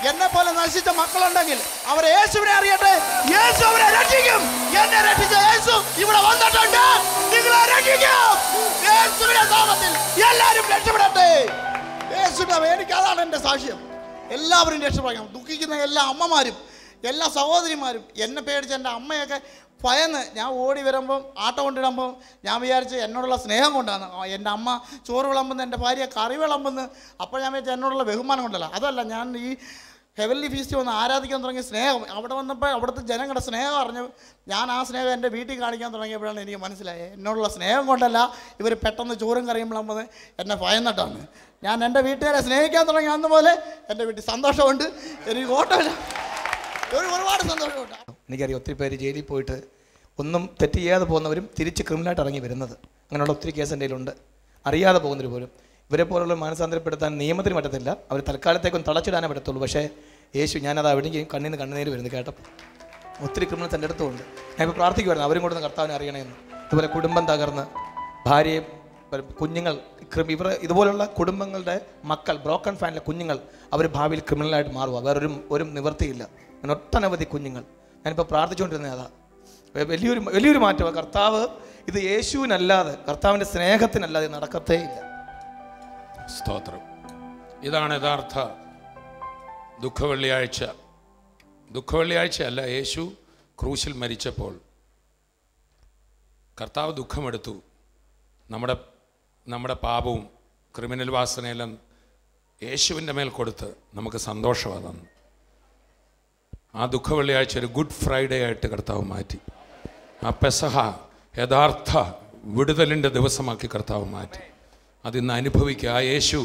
എന്നെ പോലെ നശിച്ച മക്കളുണ്ടെങ്കിൽ അവർ യേശുവിനെ അറിയട്ടെ, യേശു അവരെ രക്ഷിക്കും. എന്നെ രക്ഷിച്ച യേശു ഇവിടെ വന്നിട്ടുണ്ട്, നിങ്ങളെ രക്ഷിക്കും. യേശുവിന്റെ നാമത്തിൽ എല്ലാവരും രക്ഷപ്പെടട്ടെ. യേശുവിന്റെ എനിക്കതാണ് എൻ്റെ സാക്ഷ്യം. എല്ലാവരും രക്ഷപ്പെടണം. ദുഃഖിക്കുന്ന എല്ലാ അമ്മമാരും എല്ലാ സഹോദരിമാരും എന്നെ പേടിച്ച് എൻ്റെ അമ്മയൊക്കെ ഭയന്ന് ഞാൻ ഓടി വരുമ്പം ആട്ടം കൊണ്ടിടുമ്പം ഞാൻ വിചാരിച്ച് എന്നോടുള്ള സ്നേഹം കൊണ്ടാണ്. എൻ്റെ അമ്മ ചോറ് വിളമ്പുന്ന, എൻ്റെ ഭാര്യ കറി വിളമ്പുന്നു. അപ്പോൾ ഞാൻ വിചാരിച്ച എന്നോടുള്ള ബഹുമാനം കൊണ്ടല്ല. അതല്ല, ഞാൻ ഈ ഹെവൻലി ഫീസ്റ്റ് വന്ന് ആരാധിക്കാൻ തുടങ്ങിയ സ്നേഹം, അവിടെ വന്നപ്പോൾ അവിടുത്തെ ജനങ്ങളുടെ സ്നേഹം അറിഞ്ഞു. ഞാൻ ആ സ്നേഹം എൻ്റെ വീട്ടിൽ കാണിക്കാൻ തുടങ്ങിയപ്പോഴാണ് എനിക്ക് മനസ്സിലായത് എന്നോടുള്ള സ്നേഹം കൊണ്ടല്ല, ഇവർ പെട്ടെന്ന് ചോറും കറിയും വിളമ്പത് എന്നെ ഭയന്നിട്ടാണ്. ഞാൻ എൻ്റെ വീട്ടുകാരെ സ്നേഹിക്കാൻ തുടങ്ങി അന്ന് പോലെ എൻ്റെ വീട്ടിൽ സന്തോഷമുണ്ട്, എനിക്ക് ഓട്ടമില്ല, ഒരുപാട് സന്തോഷമുണ്ട്. എനിക്കറിയാം ഒത്തിരി പേര് ജയിലിൽ പോയിട്ട് ഒന്നും തെറ്റ് ചെയ്യാതെ പോകുന്നവരും തിരിച്ച് ക്രിമിനലായിട്ട് ഇറങ്ങി വരുന്നത്. അങ്ങനെയുള്ള ഒത്തിരി കേസ് എൻ്റെ കയ്യിലുണ്ട്. അറിയാതെ പോകുന്നവർ പോലും. ഇവരെ പോലുള്ള മാനസാന്തരപ്പെടുത്താൻ നിയമത്തിന് പറ്റത്തില്ല. അവർ തൽക്കാലത്തേക്കൊന്ന് തളച്ചിടാനേ പറ്റത്തുള്ളൂ. പക്ഷേ യേശു, ഞാനത് അവിടേക്കും കണ്ണിന് കണ്ണുനീര് വരുന്നു കേട്ടപ്പോൾ. ഒത്തിരി ക്രിമിനൽസ് എൻ്റെ അടുത്തുണ്ട്. ഞാൻ ഇപ്പോൾ പ്രാർത്ഥിക്കുമായിരുന്നു അവരും കൊടുത്ത് കർത്താവിനെ അറിയണമെന്ന്. ഇതുപോലെ കുടുംബം തകർന്ന് ഭാര്യയും കുഞ്ഞുങ്ങൾ ഇവർ ഇതുപോലുള്ള കുടുംബങ്ങളുടെ മക്കൾ, ബ്രോക്കൺ ഫാമിലിയിലെ കുഞ്ഞുങ്ങൾ അവർ ഭാവിയിൽ ക്രിമിനലായിട്ട് മാറുക. വേറൊരു നിവൃത്തിയില്ല. അങ്ങനെ ഒട്ടനവധി കുഞ്ഞുങ്ങൾ. ഞാനിപ്പോൾ പ്രാർത്ഥിച്ചുകൊണ്ടിരുന്നത് അതാ. വലിയൊരു മാറ്റമാണ്. കർത്താവ് ഇത് യേശുവിനല്ലാതെ, കർത്താവിൻ്റെ സ്നേഹത്തിനല്ലാതെ നടക്കത്തേ ഇല്ല. സ്തോത്രം. ഇതാണ് യഥാർത്ഥ ദുഃഖവെള്ളിയാഴ്ച. ദുഃഖവെള്ളിയാഴ്ചയല്ല, യേശു ക്രൂശിൽ മരിച്ചപ്പോൾ കർത്താവ് ദുഃഖമെടുത്തു. നമ്മുടെ പാപവും ക്രിമിനൽ വാസനയെല്ലാം യേശുവിൻ്റെ മേൽ കൊടുത്ത് നമുക്ക് സന്തോഷമാണ് തന്നു. ആ ദുഃഖവെള്ളിയാഴ്ച ഒരു ഗുഡ് ഫ്രൈഡേ ആയിട്ട് കർത്താവ് മാറ്റി. ആ പെസഹ യഥാർത്ഥ വിടുതലിൻ്റെ ദിവസമാക്കി കർത്താവ് മാറ്റി. അതിന്ന് അനുഭവിക്കുക. ആ യേശു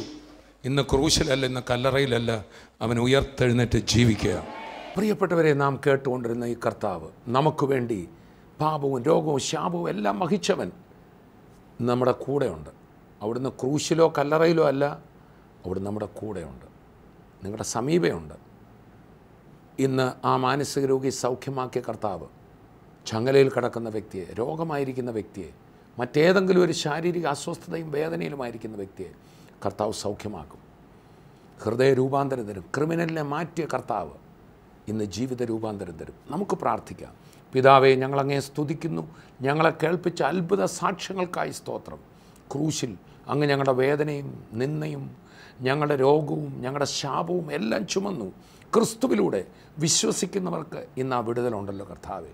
ഇന്ന് ക്രൂശിലല്ല, ഇന്ന് കല്ലറയിലല്ല, അവൻ ഉയർത്തെഴുന്നേറ്റ് ജീവിക്കുക. പ്രിയപ്പെട്ടവരെ, നാം കേട്ടുകൊണ്ടിരുന്ന ഈ കർത്താവ് നമുക്ക് വേണ്ടി പാപവും രോഗവും ശാപവും എല്ലാം വഹിച്ചവൻ നമ്മുടെ കൂടെയുണ്ട്. അവിടുന്ന് ക്രൂശിലോ കല്ലറയിലോ അല്ല, അവിടുന്ന് നമ്മുടെ കൂടെയുണ്ട്, നിങ്ങളുടെ സമീപമുണ്ട്. ഇന്ന് ആ മാനസിക രോഗി സൗഖ്യമാക്കിയ കർത്താവ് ചങ്ങലയിൽ കിടക്കുന്ന വ്യക്തിയെ, രോഗമായിരിക്കുന്ന വ്യക്തിയെ, മറ്റേതെങ്കിലും ഒരു ശാരീരിക അസ്വസ്ഥതയും വേദനയിലുമായിരിക്കുന്ന വ്യക്തിയെ കർത്താവ് സൗഖ്യമാക്കും. ഹൃദയ രൂപാന്തരം തരും. ക്രിമിനലിനെ മാറ്റിയ കർത്താവ് ഇന്ന് ജീവിത രൂപാന്തരം തരും. നമുക്ക് പ്രാർത്ഥിക്കാം. പിതാവേ, ഞങ്ങളങ്ങേ സ്തുതിക്കുന്നു. ഞങ്ങളെ കേൾപ്പിച്ച അത്ഭുത സാക്ഷ്യങ്ങൾക്കായി സ്തോത്രം. ക്രൂശിൽ അങ്ങ് ഞങ്ങളുടെ വേദനയും നിന്ദയും ഞങ്ങളുടെ രോഗവും ഞങ്ങളുടെ ശാപവും എല്ലാം ചുമന്നു. ക്രിസ്തുവിലൂടെ വിശ്വസിക്കുന്നവർക്ക് ഇന്ന് ആ വിടുതലുണ്ടല്ലോ കർത്താവേ.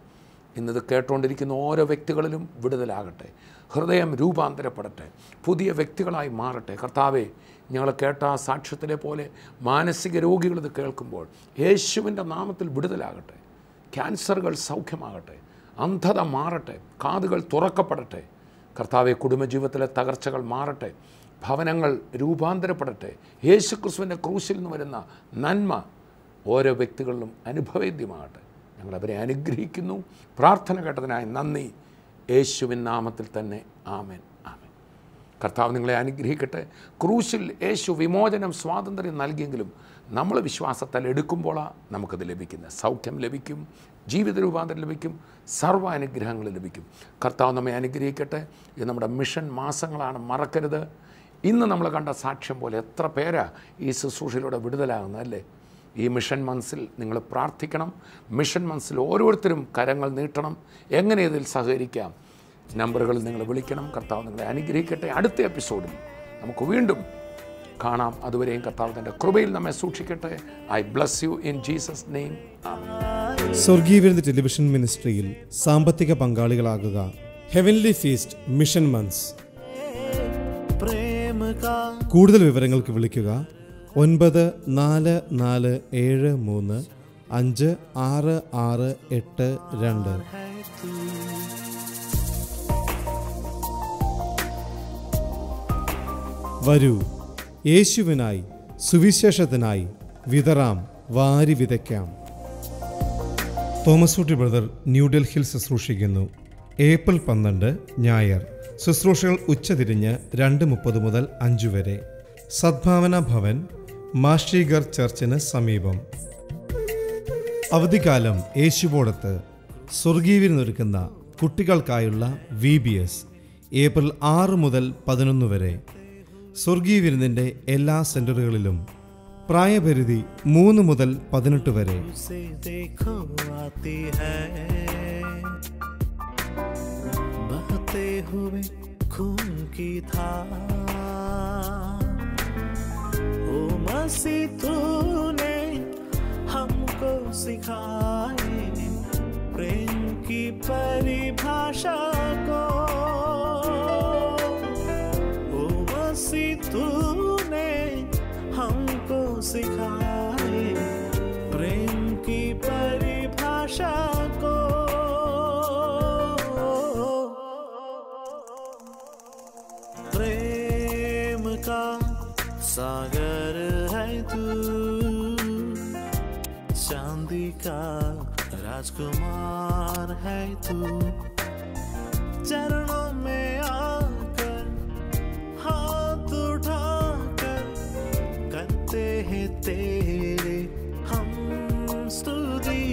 ഇന്നത് കേട്ടുകൊണ്ടിരിക്കുന്ന ഓരോ വ്യക്തികളിലും വിടുതലാകട്ടെ. ഹൃദയം രൂപാന്തരപ്പെടട്ടെ. പുതിയ വ്യക്തികളായി മാറട്ടെ. കർത്താവേ, ഞങ്ങൾ കേട്ട ആ സാക്ഷ്യത്തിലെ പോലെ മാനസിക രോഗികളിത് കേൾക്കുമ്പോൾ യേശുവിൻ്റെ നാമത്തിൽ വിടുതലാകട്ടെ. ക്യാൻസറുകൾ സൗഖ്യമാകട്ടെ. അന്ധത മാറട്ടെ. കാതുകൾ തുറക്കപ്പെടട്ടെ. കർത്താവെ, കുടുംബജീവിതത്തിലെ തകർച്ചകൾ മാറട്ടെ. ഭവനങ്ങൾ രൂപാന്തരപ്പെടട്ടെ. യേശുക്രിസ്തുവിൻ്റെ ക്രൂശിൽ നിന്ന് വരുന്ന നന്മ ഓരോ വ്യക്തികളിലും അനുഭവേദ്യമാകട്ടെ. ഞങ്ങളവരെ അനുഗ്രഹിക്കുന്നു. പ്രാർത്ഥന കേട്ടതിനായി നന്ദി. യേശുവിൻ നാമത്തിൽ തന്നെ ആമേൻ. ആമേൻ. കർത്താവ് നിങ്ങളെ അനുഗ്രഹിക്കട്ടെ. ക്രൂശിൽ യേശു വിമോചനം, സ്വാതന്ത്ര്യം നൽകിയെങ്കിലും നമ്മൾ വിശ്വാസത്താൽ എടുക്കുമ്പോഴാണ് നമുക്കത് ലഭിക്കുന്നത്. സൗഖ്യം ലഭിക്കും, ജീവിത രൂപാന്തരം ലഭിക്കും, സർവ്വ അനുഗ്രഹങ്ങൾ ലഭിക്കും. കർത്താവ് നമ്മെ അനുഗ്രഹിക്കട്ടെ. ഇത് നമ്മുടെ മിഷൻ മാസങ്ങളാണ്, മറക്കരുത്. ഇന്ന് നമ്മൾ കണ്ട സാക്ഷ്യം പോലെ എത്ര പേരാ ഈ ശുശ്രൂഷയിലൂടെ വിടുതലാകുന്നത് അല്ലേ? ഈ മിഷൻ മന്ത്സിൽ നിങ്ങൾ പ്രാർത്ഥിക്കണം. മിഷൻ മന്ത്സിൽ ഓരോരുത്തരും കരങ്ങൾ നീട്ടണം. എങ്ങനെ ഇതിൽ സഹകരിക്കാം? നമ്പറുകളിൽ നിങ്ങൾ വിളിക്കണം. കർത്താവ് നിങ്ങളെ അനുഗ്രഹിക്കട്ടെ. അടുത്ത എപ്പിസോഡിൽ നമുക്ക് വീണ്ടും കാണാം. അതുവരെയും കർത്താവ് തൻ്റെ കൃപയിൽ നമ്മെ സൂക്ഷിക്കട്ടെ. I bless you in Jesus name. സ്വർഗീയ വിരുന്ന് ടെലിവിഷൻ മിനിസ്ട്രിയിൽ സാമ്പത്തിക പങ്കാളികളാകുക. Heavenly feast mission months. കൂടുതൽ വിവരങ്ങൾക്ക് വിളിക്കുക 9447356682. വരൂ, യേശുവിനായി, സുവിശേഷത്തിനായി വിതറാം, വാരി വിതയ്ക്കാം. തോമസ് ഊട്ടി ബ്രദർ ന്യൂഡൽഹിയിൽ ശുശ്രൂഷിക്കുന്നു. ഏപ്രിൽ 12 ഞായർ. ശുശ്രൂഷകൾ ഉച്ചതിരിഞ്ഞ് 2:30 മുതൽ 5 വരെ. സദ്ഭാവന ഭവൻ, മാഷ്ടിഗർ ചർച്ചിന് സമീപം. അവധിക്കാലം യേശുവോടത്ത് സ്വർഗീയവിരുന്നൊരുക്കുന്ന കുട്ടികൾക്കായുള്ള VBS ഏപ്രിൽ 6 മുതൽ 11 വരെ. സ്വർഗീയ വിരുന്നിൻ്റെ എല്ലാ സെൻ്ററുകളിലും. പ്രായപരിധി 3 മുതൽ 18 വരെ. खून की धार ओ मसीह तूने हमको सिखाए प्रेम की परिभाषा को। ओ मसीह तूने हमको सिखाए प्रेम की परिभाषा को। प्रेम का सागर है तू, चांदी का राजकुमार है तू। चरणों में आकर हाथ उठाकर करते हैं तेरे हम स्तुति।